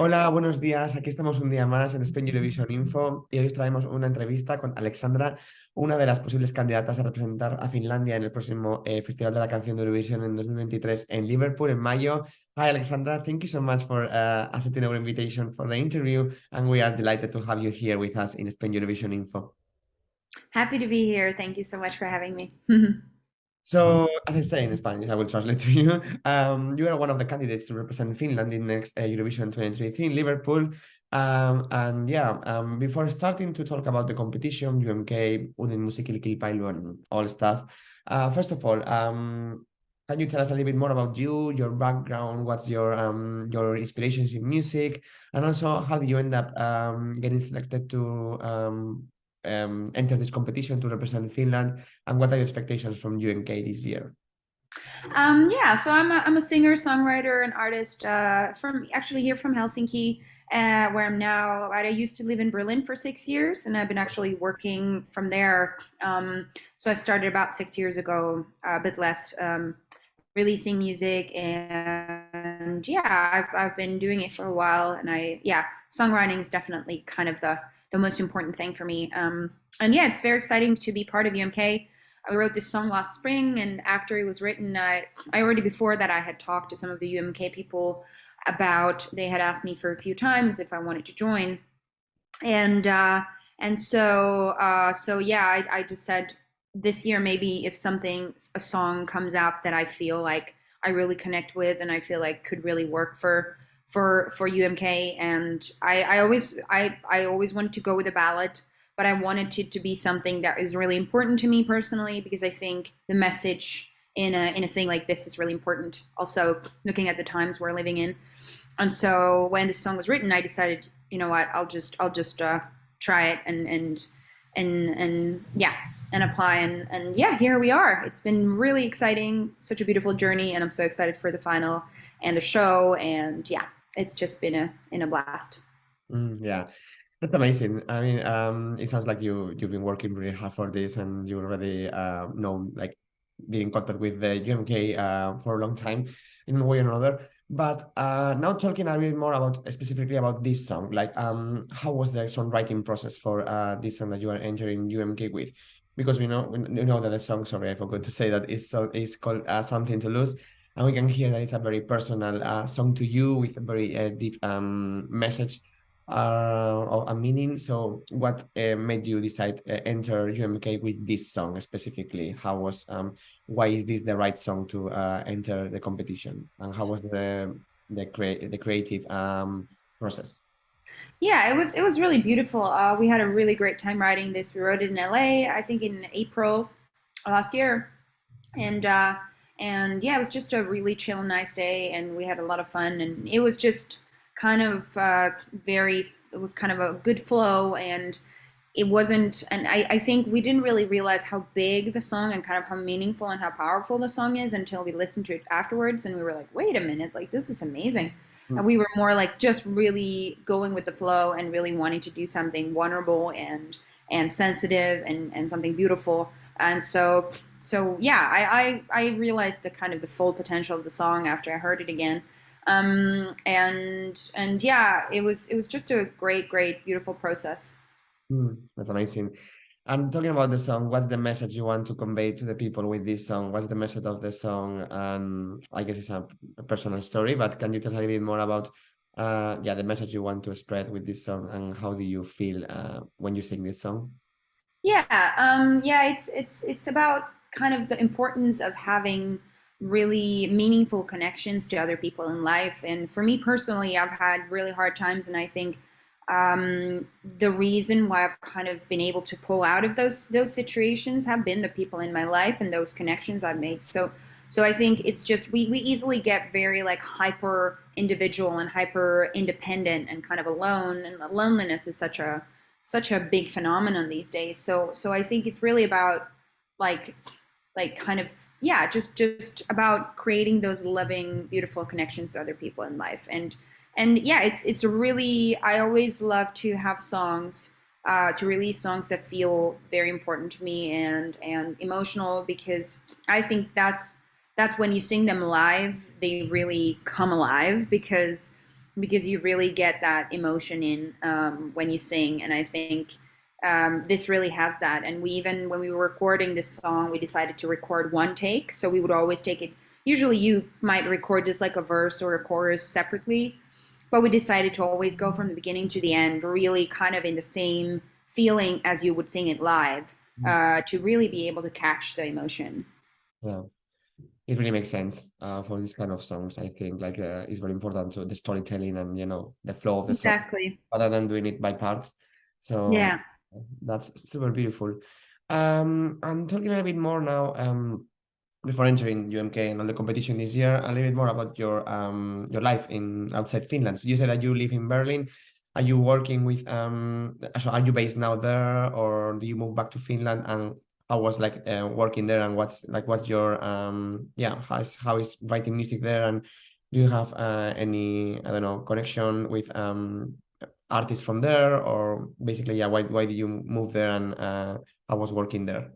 Hola, buenos días. Aquí estamos un día más en Spain Eurovision Info y hoy os traemos una entrevista con Lxandra, una de las posibles candidatas a representar a Finlandia en el próximo Festival de la Canción de Eurovisión en 2023 en Liverpool en mayo. Hi, Alexandra. Thank you so much for accepting our invitation for the interview, and we are delighted to have you here with us in Spain Eurovision Info. Happy to be here. Thank you so much for having me. So, as I say in Spanish, I will translate to you. You are one of the candidates to represent Finland in next Eurovision 2023 in Liverpool. And yeah, before starting to talk about the competition, UMK, Uuden musiikkilpailu, and all stuff, first of all, can you tell us a little bit more about you, your background, what's your inspirations in music, and also how did you end up getting selected to enter this competition to represent Finland? And what are your expectations from UMK this year? Yeah, so I'm a singer, songwriter, and artist from actually here from Helsinki, where I'm now. I used to live in Berlin for 6 years, and I've been actually working from there. So I started about 6 years ago, a bit less, releasing music, and yeah, I've been doing it for a while, and songwriting is definitely kind of the most important thing for me. And yeah, it's very exciting to be part of UMK. I wrote this song last spring, and after it was written, I already before that I had talked to some of the UMK people about. They had asked me for a few times if I wanted to join, and so yeah, I just said this year maybe if a song comes out that I feel like I really connect with and I feel like could really work for UMK, and I always wanted to go with a ballad, but I wanted it to be something that is really important to me personally because I think the message in a thing like this is really important. Also, looking at the times we're living in, and so when this song was written, I decided, you know what, I'll just try it and yeah, and apply, and yeah, here we are. It's been really exciting, such a beautiful journey, and I'm so excited for the final and the show, and yeah, it's just been a blast. Yeah, that's amazing. I mean, it sounds like you've been working really hard for this, and you already know like being in contact with the UMK for a long time in one way or another. But now talking a bit more about specifically about this song, like how was the songwriting process for this song that you are entering UMK with? Because we know that the song, sorry, I forgot to say that is called Something to Lose. And we can hear that it's a very personal song to you with a very deep message or a meaning. So what made you decide enter UMK with this song specifically? Why is this the right song to enter the competition? And how was the creative process? Yeah, it was really beautiful. We had a really great time writing this. We wrote it in LA, I think in April last year, and yeah, it was just a really chill, nice day, and we had a lot of fun, and it was just kind of very. It was kind of a good flow, and it wasn't. And I think we didn't really realize how big the song and kind of how meaningful and how powerful the song is until we listened to it afterwards, and we were like, wait a minute, like this is amazing. And Mm. we were more like just really going with the flow and really wanting to do something vulnerable and sensitive and something beautiful. And so yeah, I realized the kind of the full potential of the song after I heard it again. And yeah, it was just a great beautiful process. That's amazing. And talking about the song, what's the message you want to convey to the people with this song? What's the message of the song? And I guess it's a personal story, but can you tell a little bit more about yeah, the message you want to spread with this song, and how do you feel when you sing this song? Yeah, it's about kind of the importance of having really meaningful connections to other people in life. And for me personally, I've had really hard times, and I think the reason why I've kind of been able to pull out of those situations have been the people in my life and those connections I've made. So I think it's just we easily get very like hyper individual and hyper independent and kind of alone, and loneliness is such a big phenomenon these days. So I think it's really about like kind of yeah, just about creating those loving, beautiful connections to other people in life. And yeah, it's really, I always love to have songs, to release songs that feel very important to me and emotional, because I think that's when you sing them live, they really come alive, because because you really get that emotion in when you sing. And I think this really has that. And we even, when we were recording this song, we decided to record one take. So we would always take it. Usually you might record just like a verse or a chorus separately, but we decided to always go from the beginning to the end, really kind of in the same feeling as you would sing it live, to really be able to catch the emotion. Yeah. It really makes sense for this kind of songs. I think like it's very important to the storytelling and the flow of the song Exactly. rather than doing it by parts. So Yeah. that's super beautiful. I'm talking a bit more now. Before entering UMK and all the competition this year, a little bit more about your life in outside Finland. So you said that you live in Berlin. Are you working with so are you based now there, or do you move back to Finland? And how was like working there, and what's your yeah, how is writing music there? And do you have any, I don't know, connection with artists from there, or basically, yeah, why did you move there, and how was working there?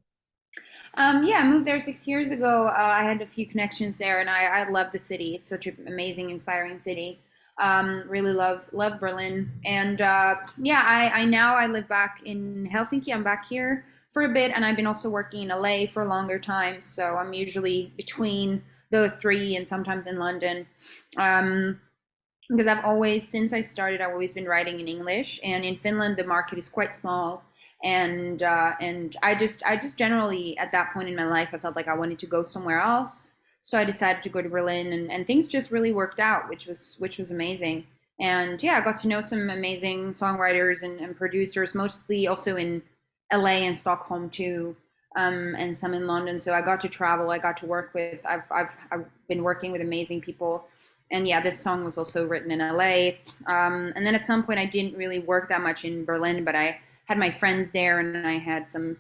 Yeah, I moved there 6 years ago. I had a few connections there, and I love the city. It's such an amazing, inspiring city. Really love Berlin, and yeah, I now I live back in Helsinki. I'm back here for a bit, and I've been also working in LA for a longer time. So I'm usually between those three, and sometimes in London. Um, because I've always, since I started, I've always been writing in English, and in Finland the market is quite small, and I just generally at that point in my life I felt like I wanted to go somewhere else, so I decided to go to Berlin, and things just really worked out, which was amazing, and yeah, I got to know some amazing songwriters and producers, mostly also in LA and Stockholm too. And some in London. So I got to travel. I got to work with. I've been working with amazing people, and yeah, this song was also written in LA. And then at some point, I didn't really work that much in Berlin, but I had my friends there, and I had some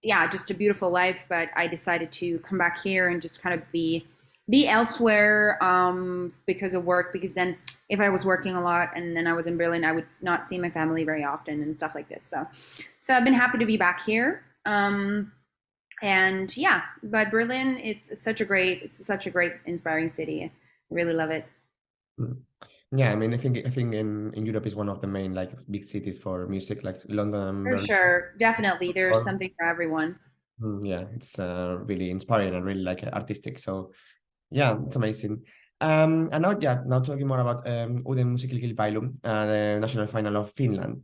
yeah, just a beautiful life. But I decided to come back here and just kind of be elsewhere because of work. Because then, if I was working a lot and then I was in Berlin, I would not see my family very often and stuff like this. So I've been happy to be back here. And yeah, but Berlin, it's such a great inspiring city. I really love it. Mm. Yeah, I mean, I think in Europe is one of the main like big cities for music, like London and For Berlin. sure. Definitely. There's something for everyone. Yeah, it's really inspiring and really like artistic. So yeah, it's amazing. And now, yeah, now talking more about Uuden musiikkikilpailu, the national final of Finland.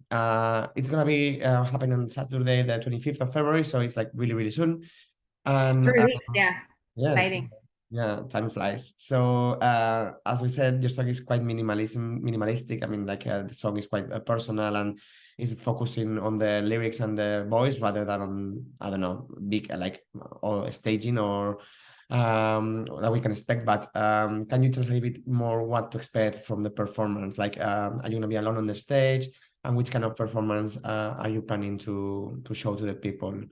It's gonna be happening on Saturday, the 25th of February, so it's like really, really soon. And 3 weeks. Yeah. yes, Exciting. yeah, time flies. So as we said, your song is quite minimalistic. I mean, like the song is quite personal and is focusing on the lyrics and the voice rather than on, I don't know, big like or staging or that we can expect. But can you tell us a little bit more what to expect from the performance? Like, are you gonna be alone on the stage? And which kind of performance are you planning to show to the people?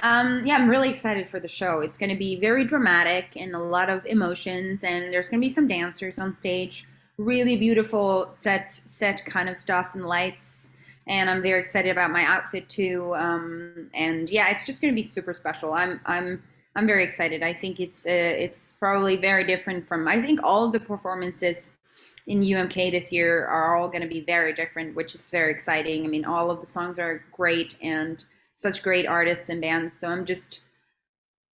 Yeah, I'm really excited for the show. It's going to be very dramatic and a lot of emotions, and there's going to be some dancers on stage. Really beautiful set kind of stuff and lights, and I'm very excited about my outfit too. And yeah, it's just going to be super special. I'm very excited. I think it's probably very different from. I think all of the performances in UMK this year are all going to be very different, which is very exciting. I mean, all of the songs are great and such great artists and bands. So I'm just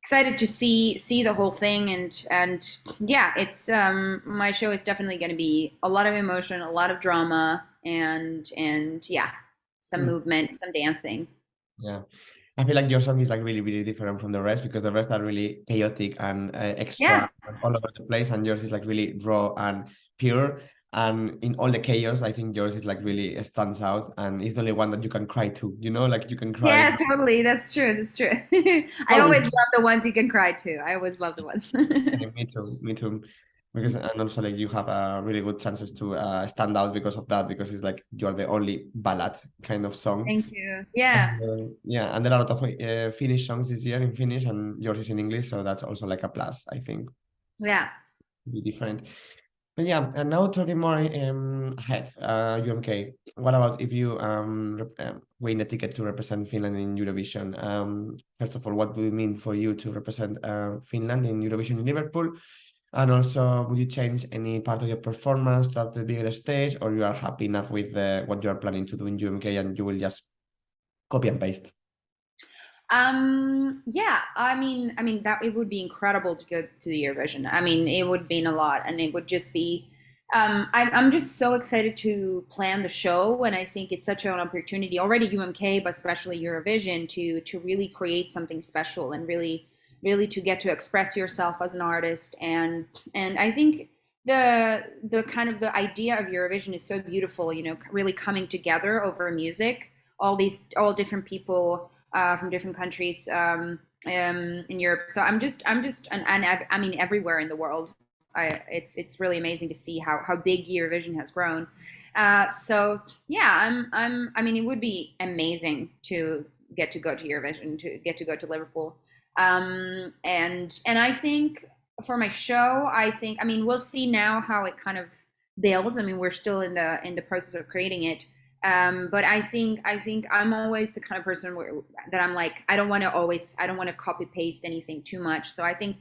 excited to see the whole thing, and yeah, it's my show is definitely going to be a lot of emotion, a lot of drama, and yeah, some Mm, movement, some dancing. yeah. I feel like your song is like really, really different from the rest because the rest are really chaotic and Yeah. extra and all over the place, and yours is like really raw and pure. And in all the chaos, I think yours is like really stands out, and it's the only one that you can cry to. Like you can cry. Yeah, totally. That's true. That's true. I Probably always love the ones you can cry to. I always love the ones. me too, me too. Because and also like you have really good chances to stand out because of that, because it's like you're the only ballad kind of song. Thank you. Yeah. Yeah, and there are a lot of Finnish songs this year in Finnish, and yours is in English, so that's also like a plus, I think. Yeah. Be different. But yeah, and now talking more ahead, UMK. What about if you win the ticket to represent Finland in Eurovision? First of all, what would it mean for you to represent Finland in Eurovision in Liverpool? And also, would you change any part of your performance to the bigger stage, or you are happy enough with what you are planning to do in UMK and you will just copy and paste? Yeah, I mean that it would be incredible to go to the Eurovision. I mean, it would mean a lot, and it would just be. I'm just so excited to plan the show, and I think it's such an opportunity already UMK, but especially Eurovision to really create something special and really to get to express yourself as an artist. And I think the kind of the idea of Eurovision is so beautiful. You know, really coming together over music. All different people from different countries in Europe. So I mean everywhere in the world. It's really amazing to see how big Eurovision has grown. So yeah, I mean it would be amazing to get to go to Eurovision, to get to go to Liverpool. And I think for my show, I mean we'll see now how it kind of builds. I mean we're still in the process of creating it. But I think I'm always the kind of person that I'm like I don't want to copy paste anything too much. So I think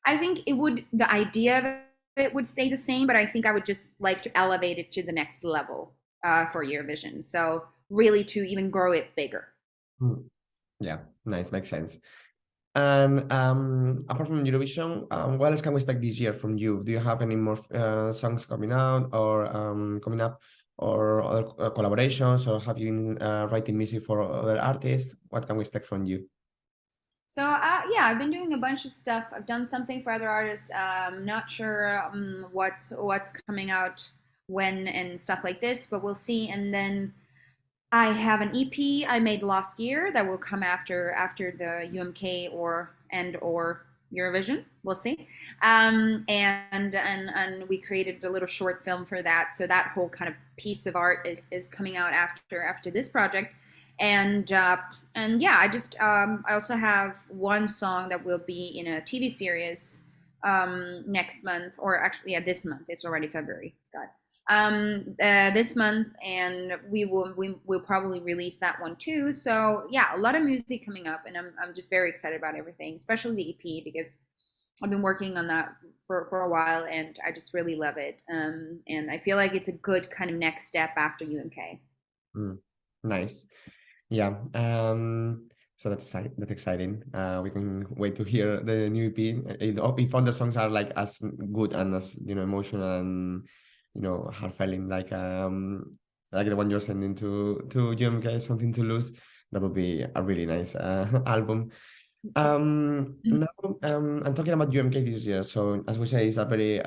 the idea of it would stay the same, but I think I would just like to elevate it to the next level for Eurovision. So really to even grow it bigger. Hmm. Yeah, nice, makes sense. And apart from Eurovision, what else can we expect this year from you? Do you have any more songs coming out or coming up, or other collaborations, or have you been writing music for other artists? What can we expect from you? So yeah, I've been doing a bunch of stuff. I've done something for other artists. Not sure what's coming out when and stuff like this, but we'll see. And then I have an EP I made last year that will come after the UMK or Eurovision. We'll see. And we created a little short film for that. So that whole kind of piece of art is coming out after this project. And yeah, I also have one song that will be in a TV series next month, or actually yeah, this month. It's already February. God. This month, and we'll probably release that one too. So yeah, a lot of music coming up, and I'm just very excited about everything, especially the EP because I've been working on that for a while, and I just really love it. And I feel like it's a good kind of next step after UMK. Mm, nice. Yeah. So that's exciting. We can wait to hear the new EP. If all the songs are like as good and as emotional and heartfelt, like the one you're sending to UMK, Something to Lose, that would be a really nice album. Now, I'm talking about UMK this year. So as we say, it's a very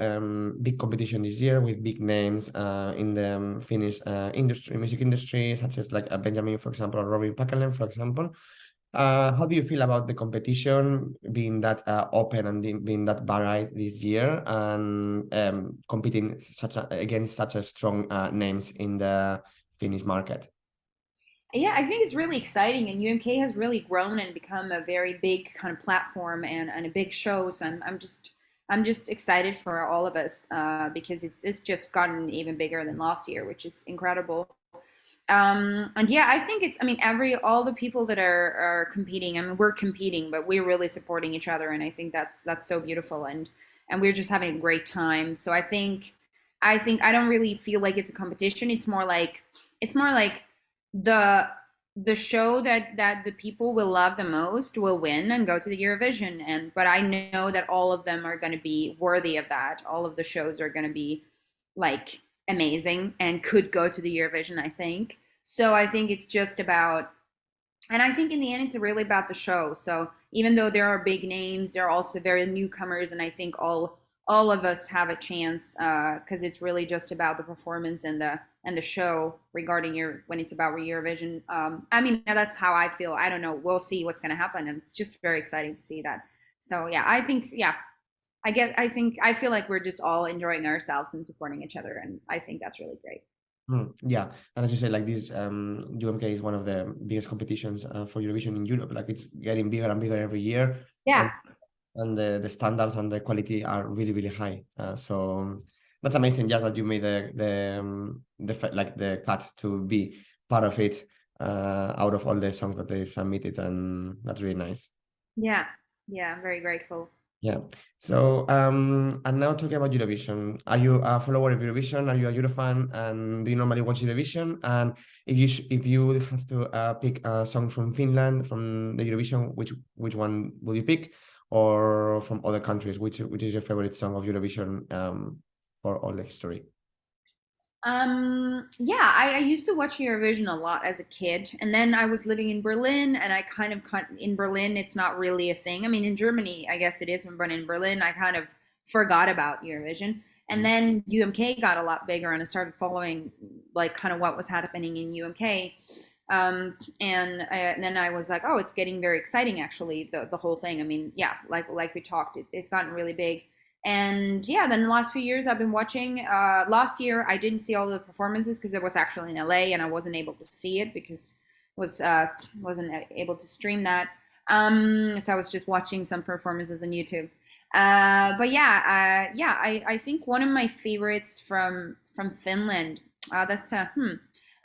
big competition this year with big names in the Finnish music industry, such as like Benjamin, for example, or Robin Pakalen, for example. How do you feel about the competition being that open and being that varied this year, and competing against such a strong names in the Finnish market? Yeah, I think it's really exciting, and UMK has really grown and become a very big kind of platform and a big show. So I'm just excited for all of us because it's just gotten even bigger than last year, which is incredible. And yeah, I think I mean all the people that are competing. I mean, we're competing, but we're really supporting each other, and I think that's so beautiful, and we're just having a great time. So I think I don't really feel like it's a competition. It's more like the the show that the people will love the most will win and go to the Eurovision. And but I know that all of them are going to be worthy of that. All of the shows are going to be like amazing and could go to the Eurovision, I think. So I think it's just about, and I think in the end, it's really about the show. So even though there are big names, there are also very newcomers, and I think all of us have a chance because it's really just about the performance and the show regarding your when it's about Eurovision. I mean, that's how I feel. I don't know. We'll see what's going to happen, and it's just very exciting to see that. So yeah, I think yeah, I feel like we're just all enjoying ourselves and supporting each other, and I think that's really great. Yeah, and as you say, like this, UMK is one of the biggest competitions for Eurovision in Europe. Like it's getting bigger and bigger every year, Yeah. and the standards and the quality are really really high. So that's amazing. Just that you made like the cut to be part of it out of all the songs that they've submitted, and that's really nice. Yeah. Yeah, I'm very grateful. Yeah. So, and now talking about Eurovision, are you a follower of Eurovision? Are you a Eurofan? And do you normally watch Eurovision? And if you have to pick a song from Finland from the Eurovision, which one will you pick? Or from other countries, which is your favorite song of Eurovision for all the history? Yeah, I used to watch Eurovision a lot as a kid, and then I was living in Berlin, and I kind of in Berlin, it's not really a thing. I mean, in Germany, I guess it is, but in Berlin, I kind of forgot about Eurovision. And Mm. then UMK got a lot bigger, and I started following like kind of what was happening in UMK. And then I was like, oh, it's getting very exciting, actually, the whole thing. I mean, yeah, like we talked, it's gotten really big. And yeah, then the last few years I've been watching. Last year I didn't see all the performances because I was actually in LA and I wasn't able to see it because was wasn't able to stream that. So I was just watching some performances on YouTube. But yeah, I think one of my favorites from Finland. That's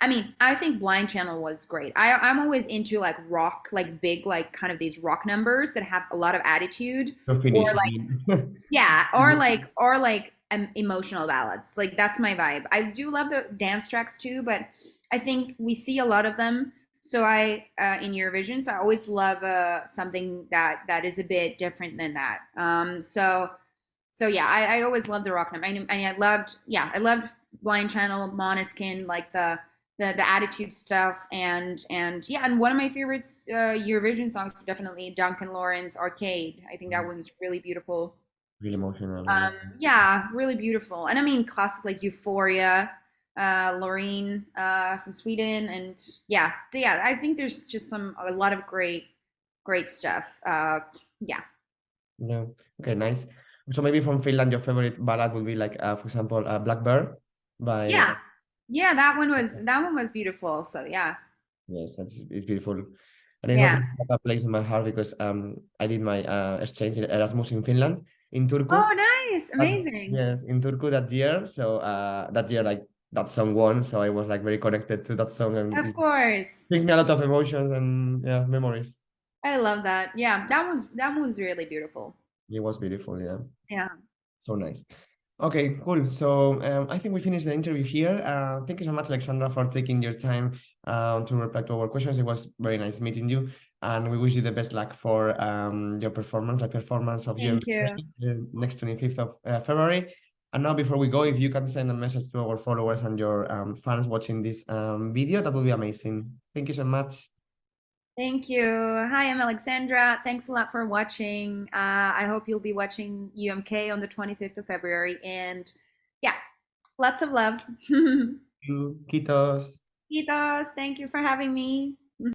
I mean, I think Blind Channel was great. I'm always into like rock, like big, like kind of these rock numbers that have a lot of attitude, No or finish. I like mean, yeah, or like emotional ballads. Like that's my vibe. I do love the dance tracks too, but I think we see a lot of them. So I in Eurovision, so I always love something that is a bit different than that. So yeah, I always loved the rock number. And I loved Blind Channel, Måneskin, like the attitude stuff, and yeah, and one of my favorites Eurovision songs was definitely Duncan Lawrence Arcade. I think that one's really beautiful. really emotional. Yeah, really beautiful. And I mean classics like Euphoria, Loreen from Sweden, and yeah, I think there's just a lot of great stuff. Yeah. Yeah. Okay, nice. So maybe from Finland, your favorite ballad would be like, for example, Blackbird by. Yeah. Yeah, that one was beautiful. So yeah. Yes, it's beautiful, and it has Yeah. a place in my heart because I did my exchange in Erasmus in Finland in Turku. Oh, nice. But Amazing. yes, in Turku that year. So that year, like that song won, so I was like very connected to that song, and Of it course. brings me a lot of emotions and yeah, memories. I love that. Yeah, that one's really beautiful. It was beautiful, yeah. Yeah. So nice. Okay, cool. So I think we finished the interview here. Thank you so much, Lxandra, for taking your time to reply to our questions. It was very nice meeting you, and we wish you the best luck for your performance, like performance of your Thank you. next 25th of February. And now, before we go, if you can send a message to our followers and your fans watching this video, that would be amazing. Thank you so much. Thank you. Hi, I'm Alexandra. Thanks a lot for watching. I hope you'll be watching UMK on the 25th of February. And yeah, lots of love. Kitos. Kitos, thank you for having me.